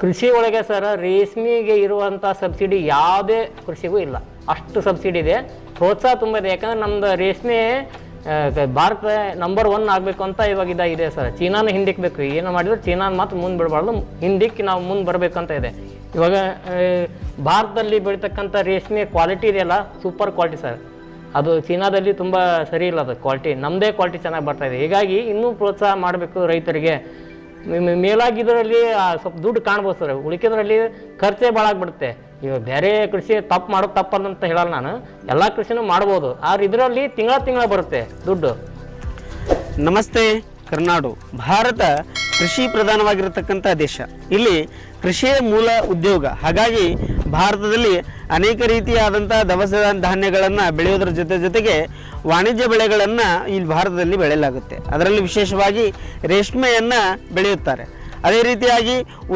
ಕೃಷಿ ಒಳಗೆ ಸರ್ ರೇಷ್ಮೆಗೆ ಇರುವಂಥ ಸಬ್ಸಿಡಿ ಯಾವುದೇ ಕೃಷಿಗೂ ಇಲ್ಲ, ಅಷ್ಟು ಸಬ್ಸಿಡಿ ಇದೆ. ಪ್ರೋತ್ಸಾಹ ತುಂಬ ಇದೆ. ಯಾಕಂದರೆ ನಮ್ಮದು ರೇಷ್ಮೆ ಭಾರತ ನಂಬರ್ 1 ಆಗಬೇಕು ಅಂತ ಇವಾಗ ಇದೆ ಸರ್. ಚೀನಾನ ಹಿಂದಿಕ್ಕೆ ಬೇಕು, ಏನು ಮಾಡಿದ್ರು ಚೀನಾನ ಮಾತ್ರ ಮುಂದೆ ಬಿಡಬಾರ್ದು, ಹಿಂದಿಕ್ಕೆ ನಾವು ಮುಂದೆ ಬರಬೇಕಂತ ಇದೆ. ಇವಾಗ ಭಾರತದಲ್ಲಿ ಬೆಳೀತಕ್ಕಂಥ ರೇಷ್ಮೆ ಕ್ವಾಲಿಟಿ ಇದೆಯಲ್ಲ, ಸೂಪರ್ ಕ್ವಾಲಿಟಿ ಸರ್. ಅದು ಚೀನಾದಲ್ಲಿ ತುಂಬ ಸರಿ ಇಲ್ಲ, ಅದು ಕ್ವಾಲಿಟಿ. ನಮ್ಮದೇ ಕ್ವಾಲಿಟಿ ಚೆನ್ನಾಗಿ ಬರ್ತಾಯಿದೆ. ಹೀಗಾಗಿ ಇನ್ನೂ ಪ್ರೋತ್ಸಾಹ ಮಾಡಬೇಕು ರೈತರಿಗೆ. ಮೇಲಾಗಿದ್ದರಲ್ಲಿ ಸ್ವಲ್ಪ ದುಡ್ಡು ಕಾಣ್ಬೋದು ಸರ್, ಉಳಿಕೆದ್ರಲ್ಲಿ ಖರ್ಚೇ ಭಾಳ ಆಗಿಬಿಡುತ್ತೆ. ಇವಾಗ ಬೇರೆ ಕೃಷಿ ಮಾಡೋದು ತಪ್ಪಲ್ಲಂತ ಹೇಳಲ್ಲ ನಾನು, ಎಲ್ಲ ಕೃಷಿನೂ ಮಾಡ್ಬೋದು. ಆದ್ರೆ ಇದರಲ್ಲಿ ತಿಂಗಳ ಬರುತ್ತೆ ದುಡ್ಡು. ನಮಸ್ತೆ ಕರ್ನಾಡು. ಭಾರತ ಕೃಷಿ ಪ್ರಧಾನವಾಗಿರತಕ್ಕಂಥ ದೇಶ. ಇಲ್ಲಿ ಕೃಷಿಯೇ ಮೂಲ ಉದ್ಯೋಗ. ಹಾಗಾಗಿ ಭಾರತದಲ್ಲಿ ಅನೇಕ ರೀತಿಯಾದಂಥ ದವಸ ಧಾನ್ಯಗಳನ್ನು ಬೆಳೆಯೋದ್ರ ಜೊತೆಗೆ ವಾಣಿಜ್ಯ ಬೆಳೆಗಳನ್ನು ಇಲ್ಲಿ ಭಾರತದಲ್ಲಿ ಬೆಳೆಯಲಾಗುತ್ತೆ. ಅದರಲ್ಲಿ ವಿಶೇಷವಾಗಿ ರೇಷ್ಮೆಯನ್ನು ಬೆಳೆಯುತ್ತಾರೆ. ಅದೇ ರೀತಿಯಾಗಿ